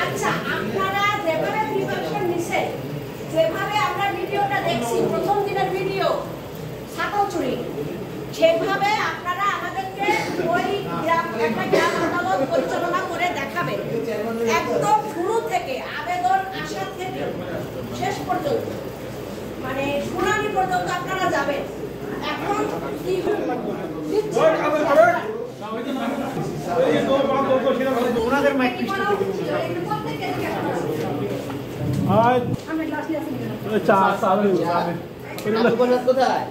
আচ্ছা, আপনারা যেভাবে প্রিপারেশন নিছেন, যেভাবে আমরা ভিডিওটা দেখছি, প্রথম দিনের ভিডিও ছাগলছড়ি, সেভাবে আপনারা আমাদেরকে ওই একটা গ্রাম আদালত পরিচালনা করে দেখাবেন, একদম শুরু থেকে আবেদন আসা থেকে শেষ পর্যন্ত, মানে শুনানি পর্যন্ত আপনারা যাবেন। এখন কি ওনাদের মাইক কোথায়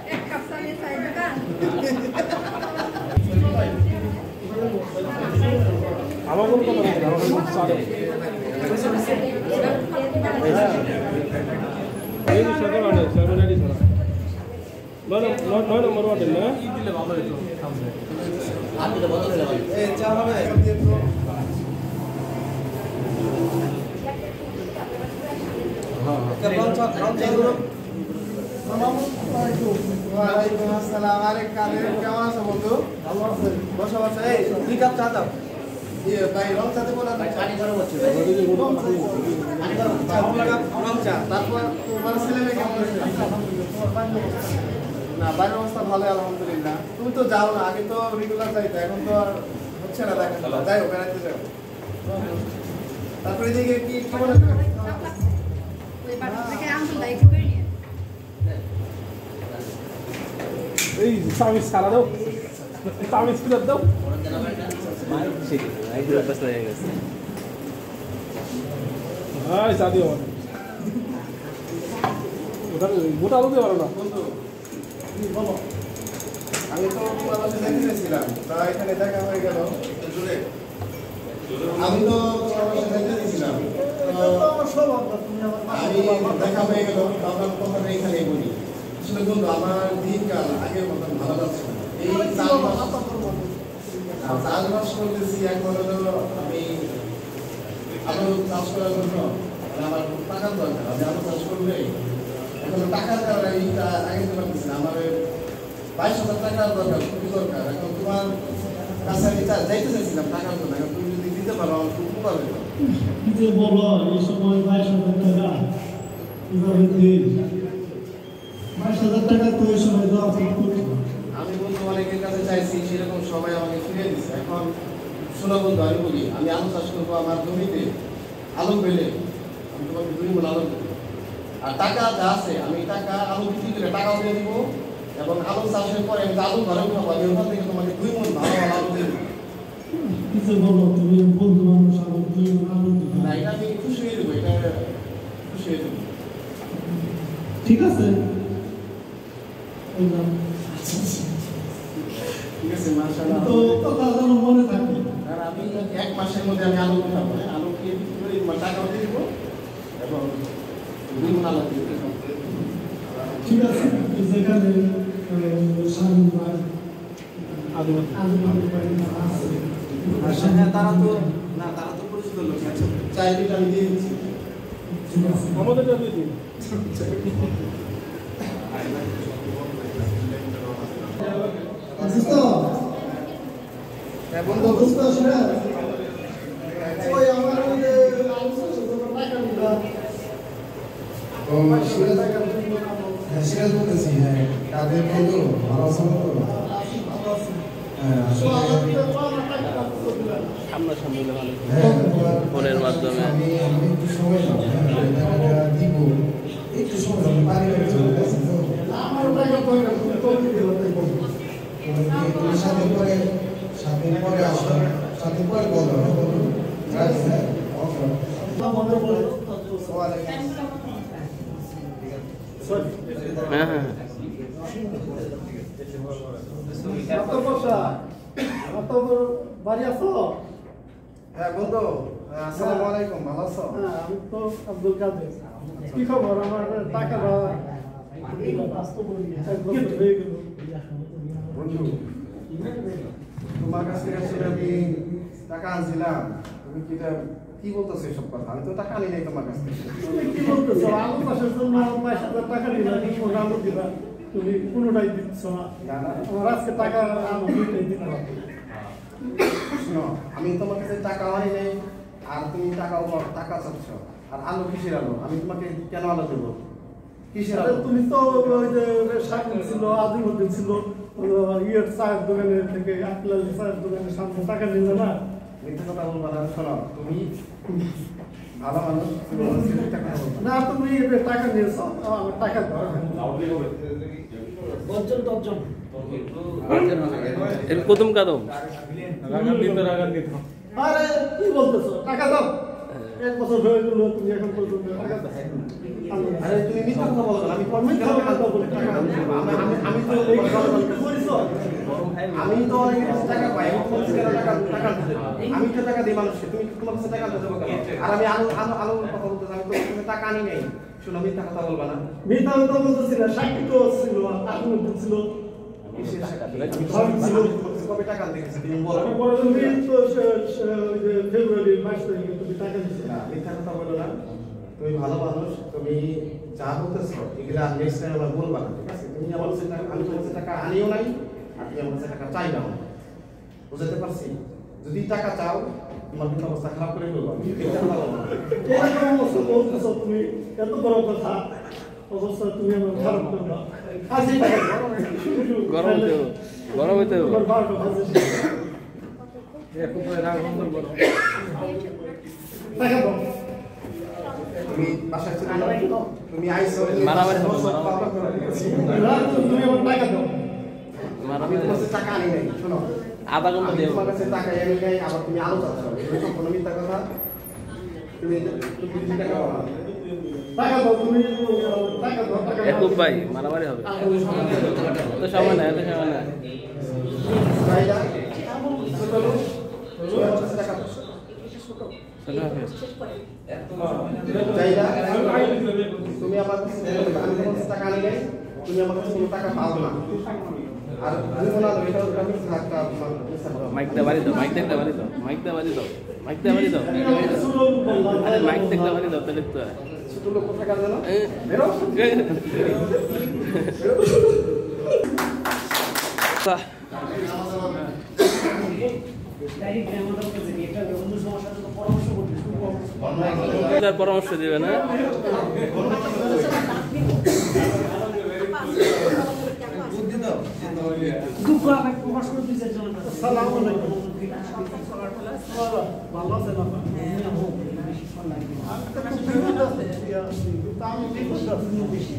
আমার কোন কথা নেই, আমার এই সরকার আনে সরকারি ছাড়া নয় নম্বর ওয়ার্ডে না দিলে ভালো হতো আর দিলে বদল হয়ে যাবে এই চা হবে হ্যাঁ কেমন চা গুলো ওয়ালাইকুম আসসালাম। আরে কাদের কেমন আছো বন্ধু? ভালো আছি। বসো বসো। এই দুই কাপ চা দাও। ইয়ে ভাই রং চা দেবো না? পানি গরম হচ্ছে। পানি গরম। রং চা। তারপর তোমার ছেলে মেয়ে কেমন আছে? না বাইরের অবস্থা ভালো আলহামদুলিল্লাহ। তুমি তো যাও না, আগে তো রেগুলার যাইতে, এখন তো আর হচ্ছে না দেখা। যাই হোক বেড়াইতে যাও। তারপরে এদিকে কি মনে হয়? ওই বাড়ি থেকে আনন্দ একটু করে নিয়ে। এই সার্ভিস সারা দাও, সার্ভিস ফিরে দাও। হ্যাঁ সাদিও গোটা আলু দিয়ে পারো না। বলো আমি তো দেখেছিলাম, তা এখানে দেখা হয়ে গেল। আমি তো দেখেছিলাম, আমি দেখা হয়ে গেল, আপনার কথাটা এখানেই বলি। আসলে বন্ধু আমার দিনকাল আগের মতন ভালো যাচ্ছে না। এই 4 মাস করতেছি, এখন হলো আমি আলু চাষ করার জন্য আমার টাকার দরকার। আমি আলু চাষ করলে এখন টাকার কারণে এইটা আগে তো পারতেছি না। আমার 22,000 টাকার দরকার, খুবই দরকার। এখন তোমার কাছে আমি যাইতে চাইছিলাম টাকার জন্য, এখন তুমি যদি দিতে পারো আমার খুব উপকার হইত। বলো এই সময় 22,000 টাকা কিভাবে দিন? 22,000 টাকা তো এই সময় দেওয়া আমি বন্ধু অনেকের কাছে চাইছি, সেরকম সবাই আমাকে ফিরে দিচ্ছে। এখন শোনো বন্ধু, আমি বলি আমি আলু চাষ করবো, আমার জমিতে আলু পেলে আমি তোমাকে 2 মণ আলু দেবো। আর টাকা যা আছে আমি টাকা আলু বিক্রি করে টাকাও দিয়ে দিব, এবং আলু চাষের পরে আমি আলু ঘরে খাবো। আমি ওখান থেকে তোমাকে 2 মণ ভালো আলু দিয়ে দেবো। কিছু বলো, তুমি বন্ধু মানুষ আলু 2 মণ আলু দিবে না, এটা আমি খুশি হয়ে দেবো, এটা খুশি হয়ে দেবো। ঠিক আছে ঠিক আছে মাশাআল্লাহ। তো কথা যেন মনে থাকে। আর আমি 1 মাসের মধ্যে আমি আলু খাবো, আলু খেয়ে টাকাও দিয়ে দেবো এবং 2 মণ আলু দিয়ে দেবো। ঠিক আছে, যেখানে স্বামী ভাই তারা তো না, তারা তো পরিচিত লোক, চাইলে আমি দিয়ে দিচ্ছি। আমাদেরটা দিয়ে দিন। বন্ধু বুঝতে পারছি না, ওই আমার সিরাজ বলতেছি। হ্যাঁ কাদের বন্ধু ভালো আছো? ফোনের মাধ্যমে আমি একটু সময় দিব, একটু সময় পানি সাথে পরে 7 দিন পরে আসো, 7 দিন পরে বলো। হ্যাঁ হ্যাঁ বাড়ি আছো? হ্যাঁ বন্ধু, আসসালামু আলাইকুম, ভালো আছো? আমি তো আব্দুল কাদের। কি খবর? আমার টাকা বন্ধু তোমার কাছ থেকে আসলে আমি টাকা আনছিলাম, তুমি কি বলতেছো এসব কথা? আমি তো টাকা আনি নাই তোমার কাছ থেকে। কি বলতেছো? আলু চাষের জন্য 22,000 টাকা দিলাম, আলু দিবা, তুমি কোনোটাই দিচ্ছ না। আমার আজকে টাকা দিতে হবে। শোনো, আমি তোমার কাছে টাকা আনি নাই, আর তুমি টাকা চাচ্ছ। আর আলো কিসের আলো? আমি তোমাকে কেন আলো দেবো? কিসের আলো? তুমি তো ওই যে শাকিল ছিল, আজিমুদ্দিন ছিল, ইয়ের চায়ের দোকানের থেকে আকলাল চায়ের দোকানের সামনে টাকা নিল না। মিথ্যা কথা বলবো না। শোনো, তুমি ভালো মানুষ, তুমি মিথ্যা কথা বলবো না। না, তুমি টাকা নিয়েছো, আমার টাকা দাও। এর প্রথম কদম আরে কি বলতেছো? টাকা দাও। 1 বছর হয়ে গেল, তুমি এখন পর্যন্ত টাকা দাও। আরে তুমি মিথ্যা কথা বলবো না। আমি মিথ্যা কথা বলি, টাকা দাও। আমি তো আমি তো অনেক টাকা পাই। আমি তোমার কাছে টাকা দিতে দেবো। আমি তো টাকা দিই মানুষকে, তুমি তোমার কাছে টাকা দিতে দেবো কেন? আর আমি আলো কথা বলতেছি, আমি তোমার কাছে টাকা আনি নাই। শোনো, মিথ্যা কথা বলবা না। মিথ্যা কথা বলতেছি না, সাক্ষী তো ছিল, আজিমুদ্দিন ছিল। কিসের সাক্ষী? কবে টাকা দেখেছি তুমি বলো। ফেব্রুয়ারি 22 তারিখে তুমি টাকা দিচ্ছ। না, মিথ্যা কথা বলো না। তুমি ভালো মানুষ, তুমি যা বলতেছো এগুলা নেক্সট টাইম আবার বলবা না, ঠিক আছে? তুমি আমার কাছে আমি তোমার কাছে টাকা আনিও নাই, আর তুমি আমার কাছে টাকা চাইবাও না। বুঝতে পারছি? যদি টাকা চাও, তোমার কিন্তু অবস্থা খারাপ করে ফেলবো। মিথ্যা কথা বলো না। এরকম অবস্থা বলতেছো তুমি, এত বড় কথা, অবস্থা তুমি আমার খারাপ করবা। আজই টাকা দাও। গরম হইতে তোমার 12টা বাজে। টাকা দাও। তুমি বাসায় ছিল না? তুমি আইছো মারামারি হবে, না, তুমি আমার টাকা দাও। আমি তোমার কাছে টাকা আনি নাই। শোনো, আধা ঘন্টা আমি দেব। তোমার কাছে টাকা আনি নাই, আবার তুমি আলো চাচ্ছ। এটা সম্পূর্ণ মিথ্যা কথা। তুমি টাকা পাবো না। টাকা দাও, তুমি টাকা দাও, টাকা দাও। একুব ভাই মারামারি হবে। এত সময় না, এত সময় না। ভাইরা, ছোট লোক, তুমি আমার কাছে টাকা পাচ্ছ। ভাইরা, তুমি আমার কাছে আমি তোমার কাছে টাকা আনি নাই, তুমি আমার কাছে কোনো টাকা পাবো না। আর তুমি বলা এটা আমি টাকা মাইক দে বাড়ি দাও, মাইক দেখতে বাড়ি দাও, মাইক দে বাড়ি দাও, মাইক দে বাড়ি দাও। আরে মাইক দেখতে বাড়ি দাও, তাহলে তো ছোট লোক কোথাকার জানো? বেরো। পরামর্শ দিবে না? আসসালামু আলাইকুম। ভালো আছেন আপনি? আমি বিপদ আছি।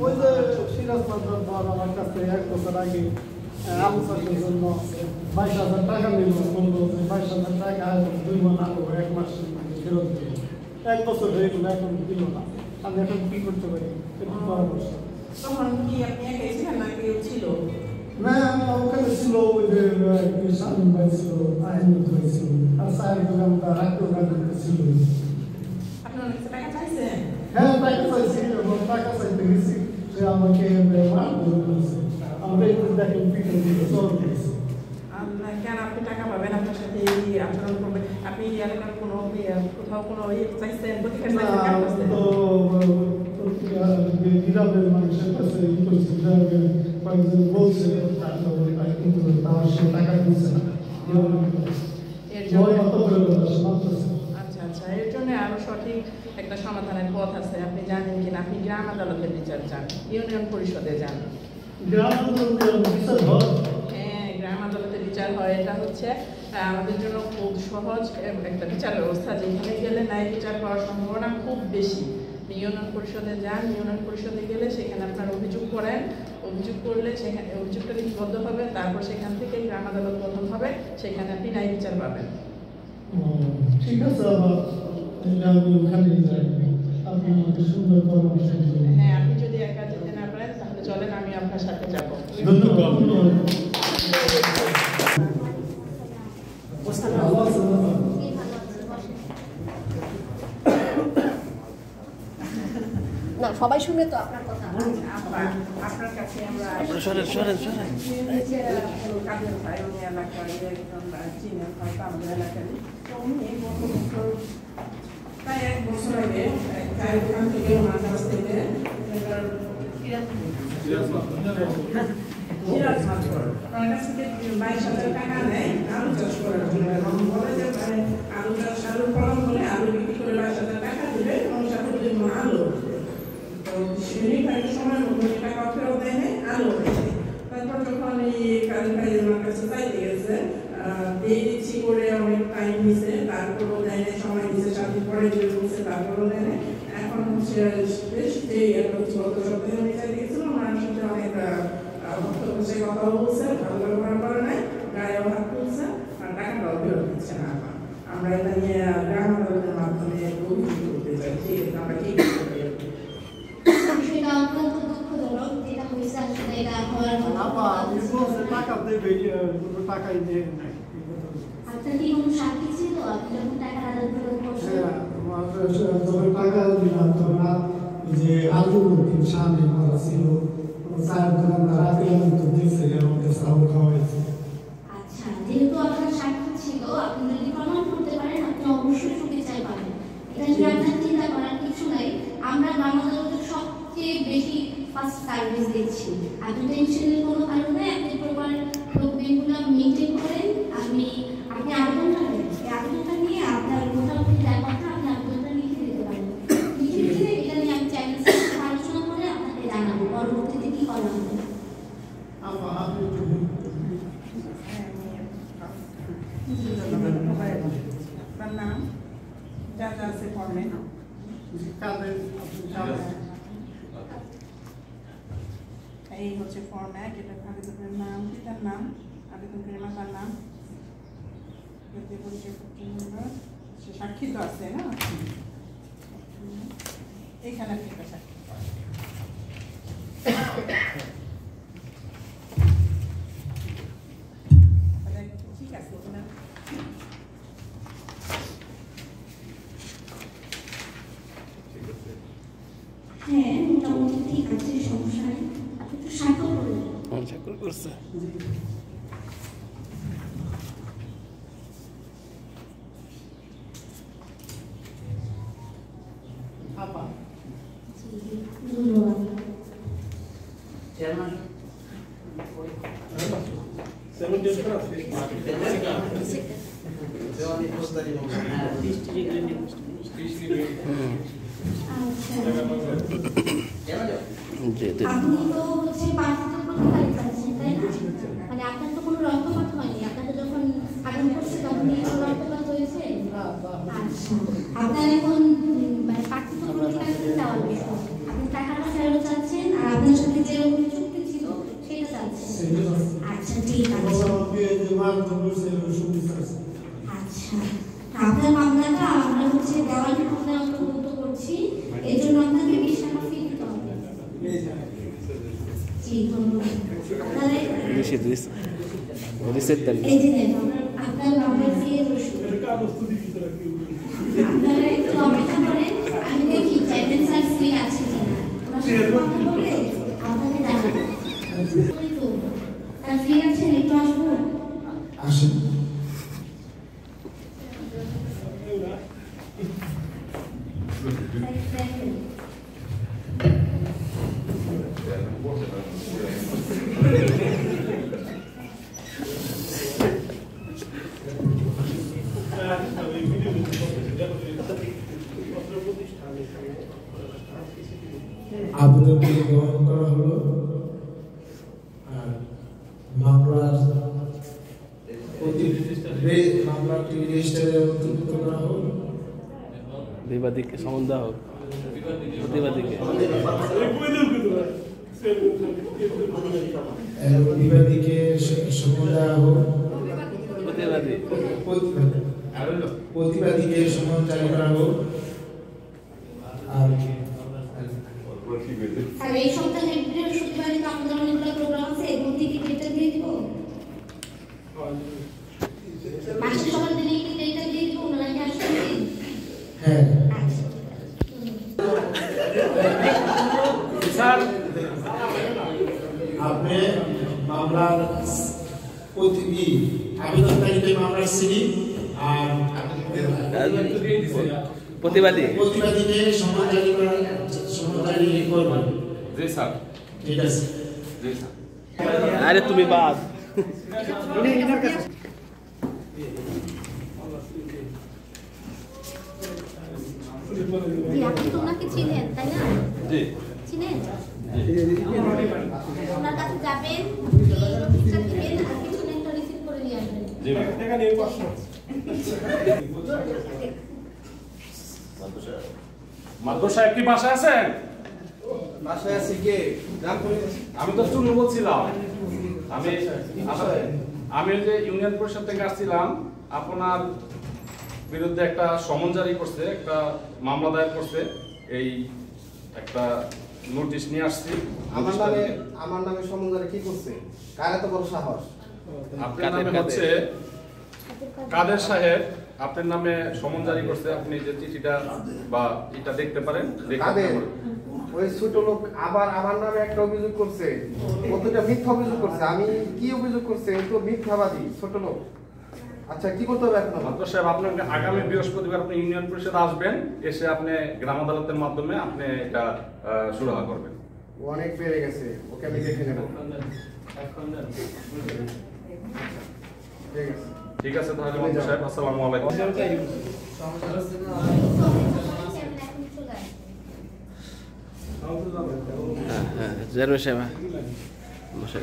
ওই যে সিরাজ মাদ্রাস বল আমার কাছে 1 বছর আগে আলু চাষের জন্য 22,000 টাকা নিল। বললো যে 22,000 টাকা 2 মাস আলু 1 মাস ফেরত দিল। 1 বছর হয়ে গেল, এখন দিল না। আমি এখন কি করতে পারি? একটু পরামর্শ। তখন কি আপনি একাই ছিলেন না কেউ ছিল? না, ওখানে ছিল ওই যে শামীম ভাই ছিল, আহিমুদ ভাই ছিল, আর সাহেব দোকানদার রাখতেও গাড়ি ছিল। আপনি অনেক টাকা চাইছেন? হ্যাঁ, টাকা চাইছি, এবং টাকা চাইতে গেছি, সে আমাকে মারধর করেছে। আমরা একটু দেখেন পিঠে দিকে চল দিয়েছে। কেন আপনি টাকা পাবেন? আপনার সাথে এই আচরণ করবে? আপনি এলাকার কোনো কোথাও কোনো চাইছেন, প্রতিকার চাইছেন কার কাছে? তো গ্রামের মানুষের কাছে কয়েকজন বলছে, কিন্তু তার সে টাকা দিচ্ছে না। এর জন্য আচ্ছা, আচ্ছা, এর জন্য আরো সঠিক একটা সমাধানের পথ আছে। আপনি জানেন কিনা? আপনি গ্রাম আদালতের বিচার চান, ইউনিয়ন পরিষদে যান। হ্যাঁ, গ্রাম আদালতে বিচার হয়। এটা হচ্ছে আমাদের জন্য খুব সহজ একটা বিচার ব্যবস্থা, যেখানে গেলে ন্যায় বিচার পাওয়ার সম্ভাবনা খুব বেশি। ইউনিয়ন পরিষদে যান, ইউনিয়ন পরিষদে গেলে সেখানে আপনার অভিযোগ করেন, অভিযোগ করলে সেখানে অভিযোগটা লিপিবদ্ধ হবে, তারপর সেখান থেকে গ্রাম আদালত গঠন হবে, সেখানে আপনি ন্যায় বিচার পাবেন। ঠিক আছে, আবার আমি ওখানেই যাই। আপনি আমাকে সুন্দর পরামর্শ দিলেন। হ্যাঁ, আপনি যদি একা যেতে না পারেন তাহলে চলেন, আমি আপনার সাথে যাব। ধন্যবাদ। ভালো আছেন? না, সবাই শুনে তো আপনার কথা। আপনার কাছে আমরা সরেন সরেন সরেন। কাদের ভাই, উনি এলাকার একজন চিনেন হয়তো আমাদের এলাকারই। তো উনি গত বছর প্রায় 1 বছর আগে ওখান থেকে ওনার কাছ থেকে সিরাজ মাত্র ওনার কাছ থেকে 22,000 টাকা নেয় আলু চাষ করার জন্য। এবং বলে যে নিছে, তারপরও দেয় নাই, সময় দিচ্ছে, 7 দিন পরে দিবে বলছে, তারপরও দেয় নাই। এখন হচ্ছে যে একটা হচ্ছে গত সপ্তাহে আমি চাই দিয়েছিলাম, ওনার সাথে অনেক হচ্ছে কথা বলছে, ভালো ব্যবহার করে নাই, গায়েও হাত তুলছে, আর টাকাটাও ফেরত দিচ্ছে না। আমরা এটা নিয়ে গ্রাম আদালতের মাধ্যমে অভিযোগ করতে চাই, ঠিক আছে, আমরা কি করতে পারি? বিষয়টা অত্যন্ত দুঃখজনক, যেটা হয়েছে আসলে এটা হওয়ার আপা আপনি বলছে টাকা দেবে কোনো টাকাই দেয় নাই। আপনার কি কোনো সাক্ষী ছিল আপনি যখন টাকা আদায় করছেন? হ্যাঁ, তোমার যখন টাকা দিলাম তখন যে আলুর সামনে মারা ছিল, চায়ের দোকানদার রাতে তো দিচ্ছে আমাদের চাউল খাওয়াইছে। আচ্ছা, যেহেতু আপনার সাক্ষী ছিল, আপনি যদি প্রমাণ করতে পারেন আপনি অবশ্যই সুবিচার পাবেন। এটা নিয়ে আপনার চিন্তা করার কিছু নাই। আমরা গ্রাম আদালতের সবচেয়ে বেশি ফাস্ট সার্ভিস দিচ্ছি। আপনি টেনশনের কোনো কারণে আপনি প্রপার ডকুমেন্টগুলো মেনটেন করেন। আপনি আবেদনটা করেন, এই আবেদনটা নিয়ে আপনার মোটামুটি যা কথা আপনি আবেদনটা লিখে দিতে পারেন। লিখে দিলে এটা নিয়ে আমি চ্যানেল সাথে আলোচনা করে আপনাকে জানাবো পরবর্তীতে কি করা হবে। আপা আপনি আপনার নাম যা যা আছে ফর্মে কাদের এই হচ্ছে ফর্ম 1, এটা আবেদকের নাম, পিতার নাম, আবেদকের মাতার নাম, জাতীয় পরিচয়পত্র নম্বর, সে সাক্ষী তো আছে না, এইখানে আপনি একটা সাক্ষী ঠিক আছে। হ্যাঁ, মোটামুটি ঠিক আছে, সমস্যা নেই। আপনি একটু স্বাক্ষর করুন। স্বাক্ষর করছে। আপা ধন্যবাদ। আপনি তো হচ্ছে পার্থক্য প্রতিকারী চাচ্ছেন, তাই না? মানে আপনার তো কোনো রক্তপাত হয়নি, আপনাকে যখন আগুন করছে তখন রক্তপাত হয়েছে? আচ্ছা, আপনার এখন মানে পার্থক্য প্রতিকারী চাওয়ার বিষয়, আপনি টাকাটা ফেরত চাচ্ছেন আর আপনার সাথে যে চুক্তি ছিল সেটা চাচ্ছেন। আচ্ছা ঠিক আছে। আচ্ছা, আপনার মামলাটা আমরা হচ্ছে দেওয়ানি মামলায় অন্তর্ভুক্ত করছি, এই জন্য আপনাকে 20 টাকা ফি দিতে হবে। জি ধন্যবাদ। আপনারা এই যে নেন, আপনার মামলার ফি রসিদ। আপনারা একটু অপেক্ষা করেন, আমি দেখি পেমেন্ট চার্জ ফ্রি আছে কিনা, ওনার সাথে কথা বলে আপনাকে জানাবো। তার ফ্রি আছেন, একটু আসবো। আসেন। আবেদনটি গ্রহণ করা হলো আর মামলাটি রেজিস্টারে অন্তর্ভুক্ত করা হলো। বিবাদীকে সমন দেওয়া হোক, প্রতিবাদীকে বিবাদীকে সমন দেওয়া হোক, প্রতিবাদীকে সমন জারি করা হোক। আর এই সপ্তাহে বৃহস্পতিবারে তো আমাদের অনেকগুলো প্রোগ্রাম আছে, এর মধ্যে কি ডেটটা দিয়ে দিব? মাসের সকাল দিনে কি ডেটটা দিয়ে দিব, ওনারা কি আসবেন? হ্যাঁ স্যার, আপনি মামলার আবেদনকারীকে মামলার সিরিপ আর প্রতিবাদীকে সমন জারি করবেন। জি স্যার। ঠিক আছে। আরে তুমি বাদ। আপনি তো ওনাকে চিনেন, তাই না? জি চিনেন? ওনার কাছে যাবেন, এই নোটিশটা দিবেন আর কিছু একটা রিসিভ করে নিয়ে আসবেন। জি। মাদুর সাহেব কি বাসায় আছেন? বাসায় আছি কে? আমি তো চুনু বলছিলাম। আমি যে ইউনিয়ন পরিষদ থেকে আসছিলাম, আপনার বিরুদ্ধে একটা সমন জারি করছে, একটা মামলা দায়ের করছে, এই একটা নোটিশ নিয়ে আসছি। আমার নামে সমন্বয় কি করছে? কার এত বড় সাহস? আপনার নামে হচ্ছে কাদের সাহেব, আপনার নামে সমন জারি করছে। আপনি যে চিঠিটা বা এটা দেখতে পারেন। ওই ছোট লোক আবার আমার নামে একটা অভিযোগ করছে, কতটা মিথ্যা অভিযোগ করছে। আমি কি অভিযোগ করছে? তো মিথ্যাবাদী ছোট লোক। আচ্ছা কি করতে হবে এখন? মাদুর সাহেব, আপনাকে আগামী বৃহস্পতিবার আপনি ইউনিয়ন পরিষদ আসবেন, এসে আপনি গ্রাম আদালতের মাধ্যমে আপনি এটা সুরাহা করবেন। অনেক বেড়ে গেছে, ওকে আমি দেখে নেব। ঠিক আছে তাহলে মাদুর সাহেব, আসসালামু আলাইকুম। জেরো সেবা বসে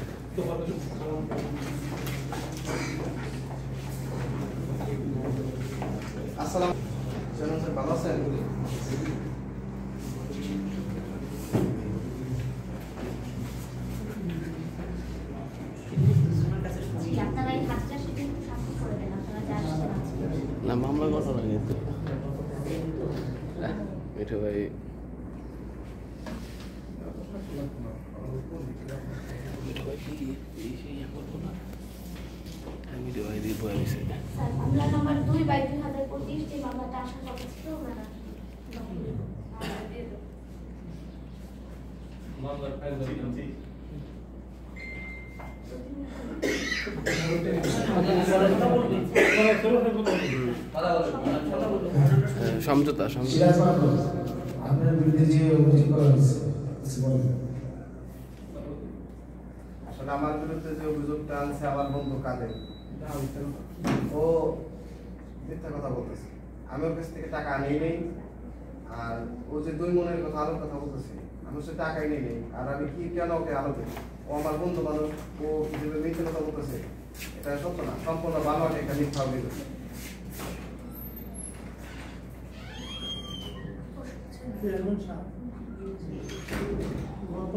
আসসালাম, ভালো আছেন? না মামলা কথা লাগে মিঠু ভাই মামলা নাম্বার 2/2025 যে মামলাটা আসার কথা ছিল ওনারা মামলার ফাইল দিচ্ছি। সমঝোতা আপনার বিরুদ্ধে যে অভিযোগ করা হয়েছে আসলে আমার বিরুদ্ধে যে অভিযোগটা আনছে আমার বন্ধু কাদের, ও মিথ্যা কথা বলতেছে। আমি ওর কাছ থেকে টাকা আনি নেই, আর ও যে 2 মনের কথা আলোর কথা বলতেছে, আমি সে টাকাই নেই নেই। আর আমি কি কেন ওকে আলো দেব? ও আমার বন্ধু মানুষ, ও যেভাবে মিথ্যা কথা বলতেছে এটা সত্য না, সম্পূর্ণ বানোয়াট একটা মিথ্যা অভিযোগ। গত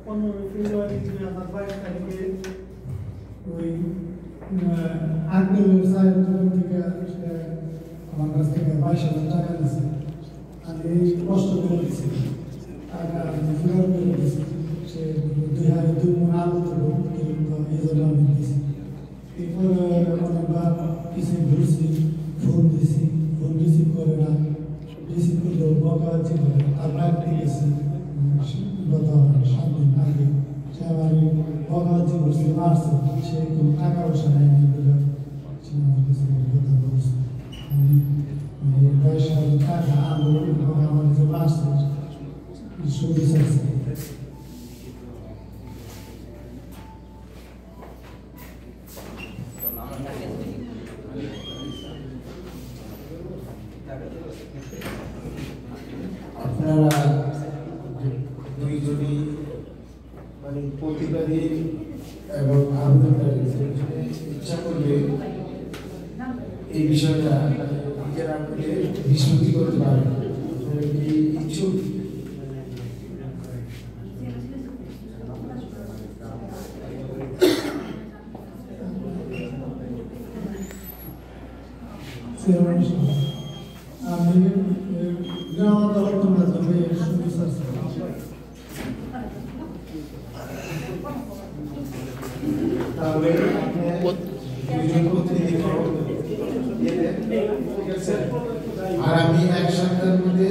15 ফেব্রুয়ারি 2022 তারিখে ওই আগ্রহের সাহেব থেকে আমার কাছ থেকে 22,000 টাকা নিয়েছে। আমি কষ্ট করে দিয়েছি, টাকা জোগাড় করে দিয়েছি। সে 2 মন আলু তুলো, কিন্তু এই জন্য আমি দিয়েছি। এরপরে অনেকবার কিছু ঘুরছি, ফোন রিসিভ করে না, রিসিভ করলেও বকাবাজি করে। আর রাখতে গেছি গত 7 দিন আগে, সে আমার বকাবাজি করছে, মারছে। সে কোনো টাকা পয়সা নেয়নি বলে সে আমার কাছে কথা বলছে। আমি 22,000 টাকা আলু এবং আমার যে মারছে শুরু চাইছে। আপনারা দুইজনই মানে প্রতিবাদী এবং আবেদনকারী ইচ্ছা করলে এই বিষয়টা নিজেরা মিলে নিষ্পত্তি করতে পারেন। কি ইচ্ছুক? আমি গ্রাম আদালতের মাধ্যমে শুরু চাচ্ছি। তাহলে আর আমি 1 সপ্তাহের মধ্যে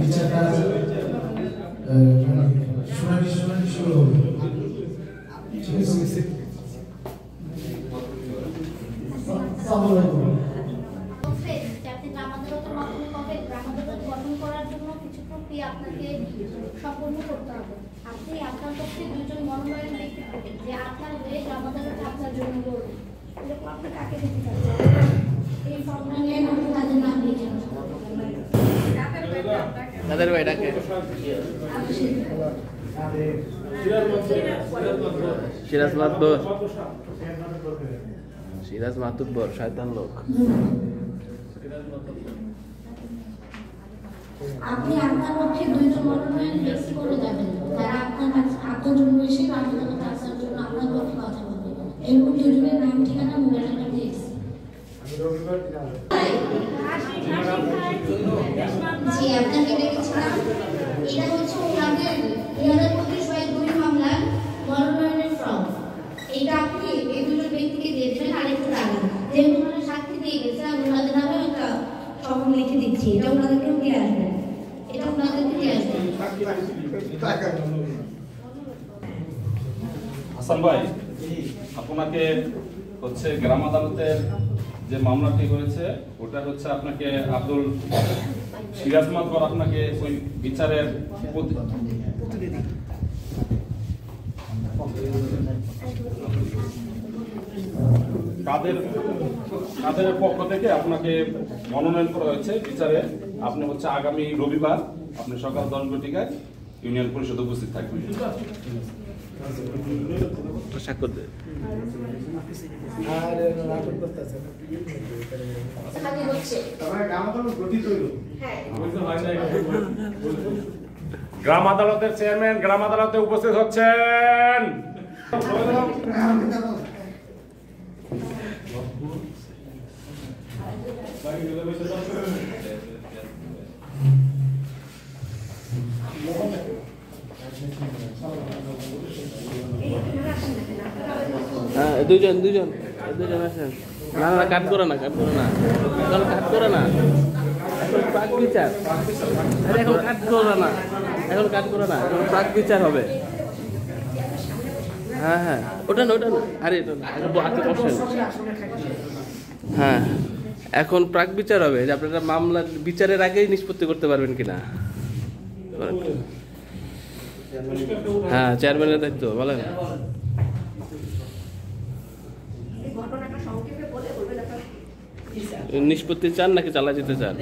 বিচারটা শুনানি শুরু হবে। ঠিক আছে? আপনাকে সম্পূর্ণ করতে হবে। আপনি আপনার পক্ষে 2 জন মনোনয়ন ব্যক্তি পাবেন যে আপনার হয়ে গ্রাম আদালতে আপনার জন্য লড়বে। এরকম আপনি কাকে দিতে চাচ্ছেন? এই ফর্মটা নিয়ে তাদের নাম লিখে কাদের ভাই ডাকে সিরাজ মাদবর সিরাজ মাতুব্বর শয়তান লোক। আপনি আপনার পক্ষে দুইজন মনোনয়ন ব্যক্তি করে যাবেন, তারা আপনার জন্য এসে বাধ্যতা আসার জন্য আপনার পক্ষে কথা বলবে। এরকম দুজনের নাম ঠিকানা মোবাইল নাম্বার দিয়েছি। জি, আপনাকে ডেকেছিলাম। এটা হচ্ছে ওনাদের 2025-22 মামলার মনোনয়নের ফর্ম। এটা আপনি এই দুজন ব্যক্তিকে দিয়ে দেবেন। আরেকটু দাঁড়ান, যেহেতু ওনারা সাক্ষী দিয়ে গেছে, আমি ওনাদের নামে একটা ফর্ম লিখে দিচ্ছি। এটা ওনাদেরকেও দিয়ে আসবেন, এটা ওনাদেরকে দিয়ে আসবেন। হাসান ভাই, আপনাকে হচ্ছে গ্রাম আদালতের যে মামলাটি হয়েছে ওটা হচ্ছে আপনাকে আব্দুল সিরাজ মাতবর আপনাকে ওই বিচারের কাদের পক্ষ থেকে আপনাকে মনোনয়ন করা হয়েছে বিচারে। আপনি হচ্ছে আগামী রবিবার আপনি সকাল 10 ঘটিকায় ইউনিয়ন পরিষদে উপস্থিত থাকবেন। স্বাক্ষর দে। গ্রাম আদালতের চেয়ারম্যান গ্রাম আদালতে উপস্থিত হচ্ছেন। হ্যাঁ, দুজন আসেন। না না, কাট করে না, এখন কাট করে না, এখন প্রাক বিচার। আরে এখন কাট করে না, এখন প্রাক বিচার হবে। হ্যাঁ, ওটা না, আরে এটা না, আগে বসেন। হ্যাঁ, এখন প্রাক বিচার হবে, যে আপনারা মামলার বিচারের আগেই নিষ্পত্তি করতে পারবেন কিনা। হ্যাঁ, চেয়ারম্যানের দায়িত্ব বলেন। নিষ্পত্তি চান নাকি চালা যেতে চান?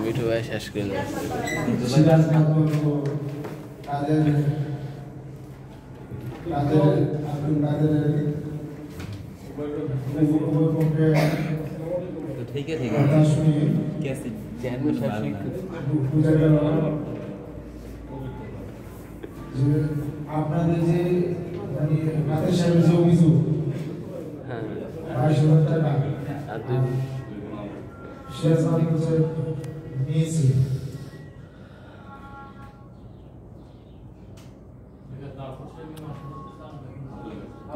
মিঠু ভাই শেষ করলেন। ठीक है कैसे चैनल আপনাদের যে মানে কাদের সাহেবের যে অভিযোগ, হ্যাঁ, 22,000 টাকা আর শেয়ার মালিকদের নিয়েছে।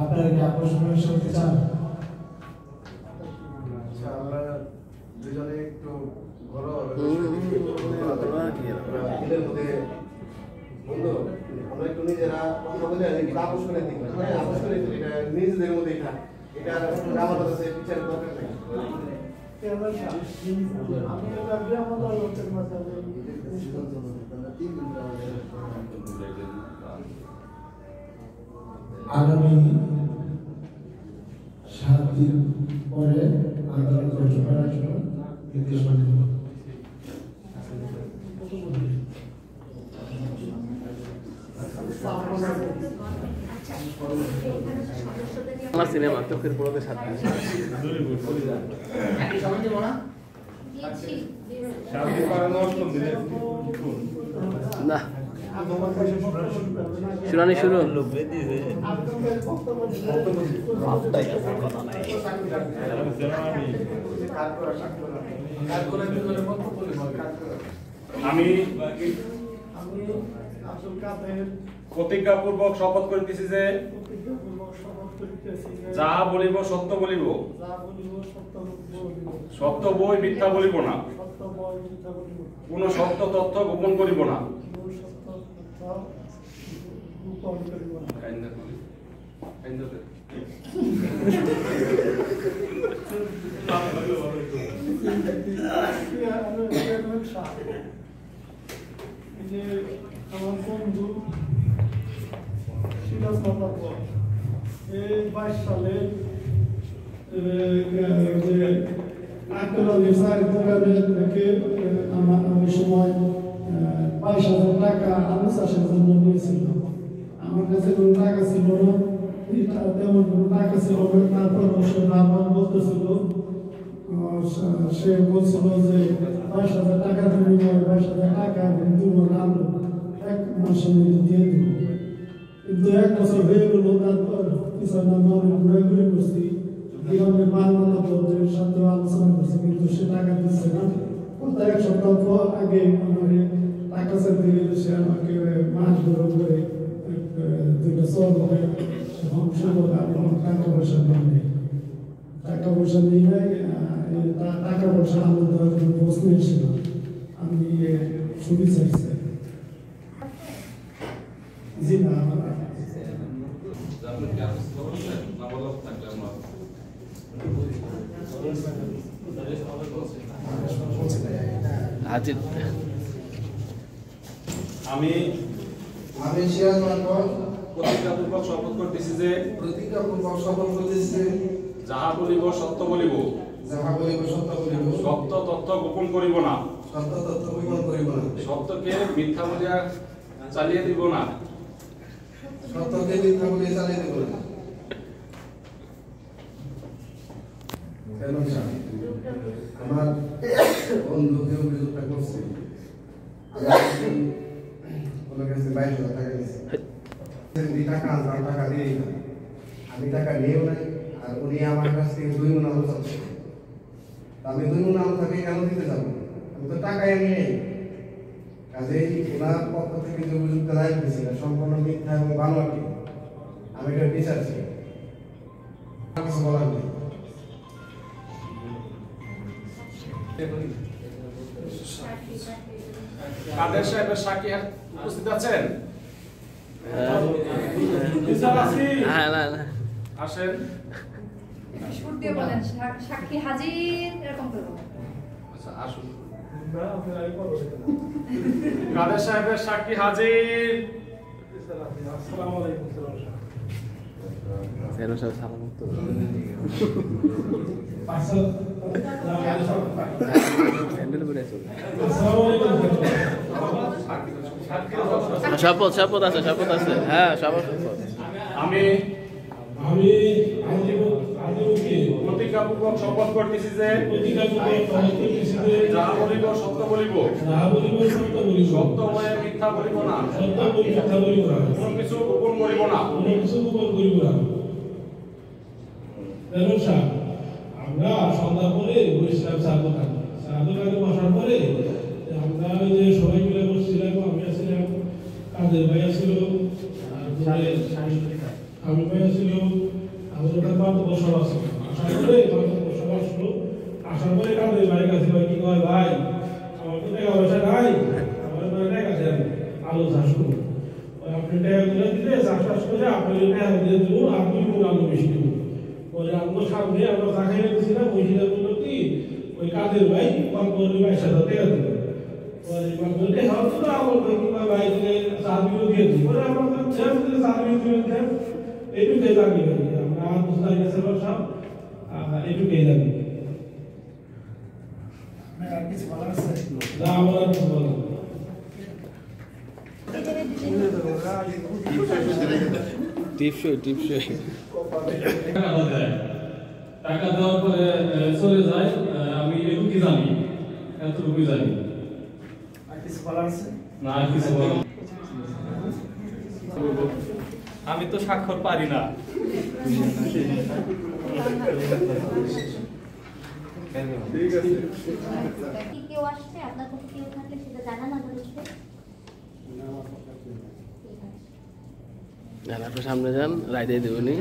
আপনারা কি আকর্ষণীয় শুনতে চান? আমরা দুজনে একটু আমরা একটু নিজেরা কথা বলে আকর্ষণের দিক নিজেদের মধ্যে এটা আমাদের বিচারের দরকার নেই। আগামী 7 দিন পরে আদালত গঠন করার জন্য নির্দেশনা দেব। আমার সিনেমা চোখের পলকে 7 দিন। না, শুনানি শুরু। আমি প্রতিজ্ঞাপূর্বক শপথ করিতেছি যে যাহা বলিব সত্য বলিব, সত্য বই মিথ্যা বলিব না, কোন সত্য তথ্য গোপন করিব না। আমার বন্ধু সিরাজ মাতবর এই সালে আক্রমণের সারি দোকানের থেকে আমার ওই সময় 22,000 টাকা আলু চাষের জন্য নিয়েছিল। আমার কাছে কোনো টাকা ছিল না, তেমন কোনো টাকা ছিল না। তারপর সে আমার বলতেছিল, সে বলছিল যে 22,000 টাকা তুমি 22,000 টাকা তোমার আলু 1 মাসের মধ্যে দিয়ে দেব। কিন্তু 1 বছর হয়ে গেল, তারপর কিষান আমি ঘুরে করছি, গ্রামের মানবতা বোর্ডের সাথে আলোচনা করছি, কিন্তু সে টাকা দিচ্ছে না। গত 1 সপ্তাহ পর আগে আমার টাকা চাইতে গেলে সে আমাকে মাছ ধরে করে 2টা চল করে টাকা পয়সা নিয়ে নেই। টাকা পয়সা নিয়ে নেয়, টাকা পয়সা আমার দেওয়ার কোনো প্রশ্নই ছিল। আমি ছবি চাইছি। জি না, আমি সিরাজ মারফত প্রতিজ্ঞাপূর্বক শপথ করতেছি যে যাহা বলিব সত্য বলিব, সত্য তথ্য গোপন করিব না, সত্যকে মিথ্যা বলিয়া চালিয়ে দিব না। আমার বন্ধু কেউ অভিযোগটা করছে, ওনার কাছে 22,000 টাকা নিয়েছে। টাকা আনতাম, টাকা দিয়েই না, আমি টাকা নিয়েও নাই। আর উনি আমার কাছ থেকে 2 মণ আলু চাচ্ছে। আমি 2 মণ আলু তাকে কেন দিতে যাবো? আমি তো টাকাই আমি নেই। কাজেই ওনার পক্ষ থেকে যে অভিযোগটা দায়ের হয়েছিল সম্পূর্ণ মিথ্যা এবং বানোয়াটি। আমি এটা বিচার চাই, কিছু বলার নেই। কাদের সাহেবের সাক্ষী উপস্থিত আছেন? আসেন। সাক্ষী হাজির, এরকম করবো। আচ্ছা, আসুন। কাদের সাহেবের সাক্ষী হাজির। আসসালামু আলাইকুম। শপথ আছে। হ্যাঁ, শপথ। আমি প্রতিজ্ঞাপূর্বক শপথ করতেছি যে যাহা বলিব সত্য বলিব, সত্য হয়ে মিথ্যা বলিব না, কোনো কিছু গোপন করিব না। আমরা সন্ধ্যা পরে বসছিলাম চা দোকানে বসার পরে আমরা ওই যে সবাই মিলে বসছিলাম। আমি আসছিলাম, কাদের ভাই আসছিল, আমি ভাই আসছিল, আমাদের ওখানে বান্ধব সব আসলো। আসার পরে বান্ধব সব আসলো, আসার পরে কাদের ভাই কাছে ভাই কি কয়, ভাই আমার তো টাকা পয়সা নাই, আমার টাকা আছে, আলু চাষ করবো। আপনি টাকাগুলো দিলে চাষ করে আপনার টাকা দিয়ে দেবো, আর 2 মণ আলু বেশি দেবো। পরে আমার সামনে আমরা চা খাইয়ে দিয়েছিলাম, ওই হিসাব বললো কি ওই কাদের ভাই 22,000 টাকা দিল। পরে বান্ধবকে হাওয়া তো আমার ভাই কি ভাই দিলে চাকরিও দিয়ে দিই। পরে আমরা চাকরি দিলেন, এইটুকুই জানি ভাই, আমরা বুঝতে গেছে সব এইটুকুই জানি। আর কিছু বলার আছে না? আমার আর কিছু বলার টিপসই টাকা দেওয়ার পরে চলে যায়। আমি এটুকুই জানি, এতটুকুই জানি। আর কিছু বলার আছে না, আর কিছু বলার। আমি তো স্বাক্ষর পারি না। কেউ আসছে, আপনার কাছে কেউ থাকলে সেটা জানান আমাদেরকে। আপনার সামনে যান, রায় দিয়ে দেবনি।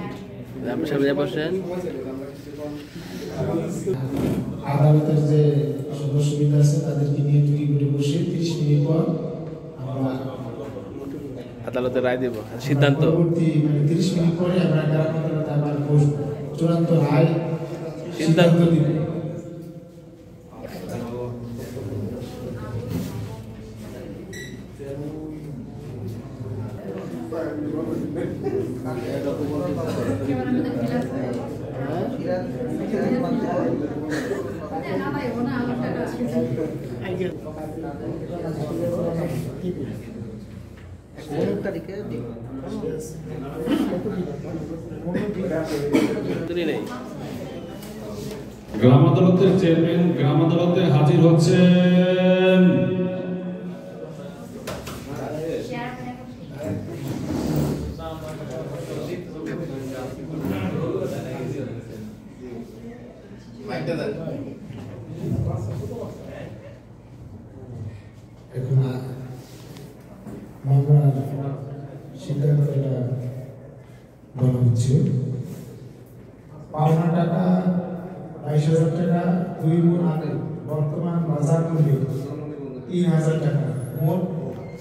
আপনার সামনে বসেন। আদালতের যে সুবিধা আছে তাদেরকে নিয়ে ঘুরে বসে 30 মিনিট পর আমরা আদালতে রায় দেব, সিদ্ধান্ত। 30 মিনিট পরে আমরা আদালতে আবার বসবো, চূড়ান্ত রায় সিদ্ধান্ত দিব। ক্যামেরা গ্রাম আদালতের চেয়ারম্যান গ্রাম আদালতে হাজির হচ্ছেন। এখন মামলার সিদ্ধান্তটা বলা হচ্ছে। পাওনা টাকা 22,000 টাকা, 2 গুণ আগে বর্তমান বাজার মূল্য 3,000 টাকা, মোট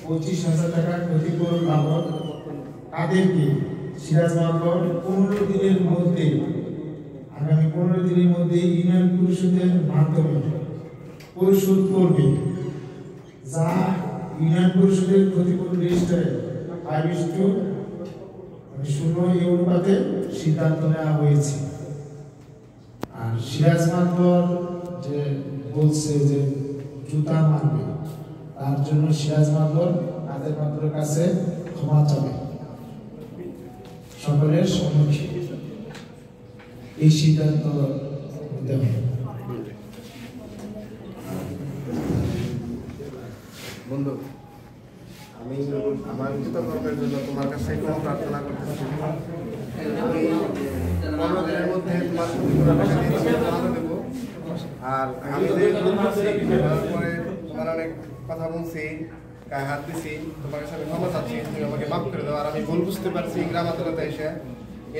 25,000 টাকা ক্ষতিপূরণ বাবদ তাদেরকে সিরাজ মাতবর 15 দিনের মধ্যে, আগামী 15 দিনের মধ্যে ইউনিয়ন পরিষদের মাধ্যমে পরিশোধ করবে, যা ইউনিয়ন পরিষদের ক্ষতিপূরণ রেজিস্টারে 5:0 এই অনুপাতে সিদ্ধান্ত নেওয়া হয়েছে। আর সিরাজ মাতবর যে বলছে যে জুতা মারবে, তার জন্য সিরাজ মাতবর তাদের মাতবরের কাছে ক্ষমা চাবে সকলের সম্মুখে। এই সিদ্ধান্ত নিতে হবে। বন্ধু, আমি আমার কৃতজ্ঞতার জন্য তোমার কাছে কোনো প্রার্থনা করতেছি। আমি 15 দিনের মধ্যে তোমার টাকা দেবো। আর আমি যে পরে তোমার অনেক কথা বলছি, গায়ে হাত দিছি, তোমার কাছে আমি ক্ষমা চাচ্ছি, তুমি আমাকে মাফ করে দাও। আর আমি ভুল বুঝতে পারছি গ্রাম আদালতে এসে।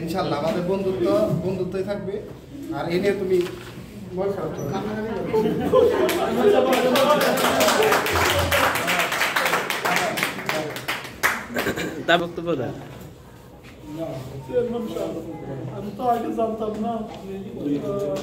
ইনশাল্লাহ আমাদের বন্ধুত্বই থাকবে। আর এই নিয়ে তুমি তার বক্তব্য দেন। আমি তো আগে জানতাম না ধন্যবাদ।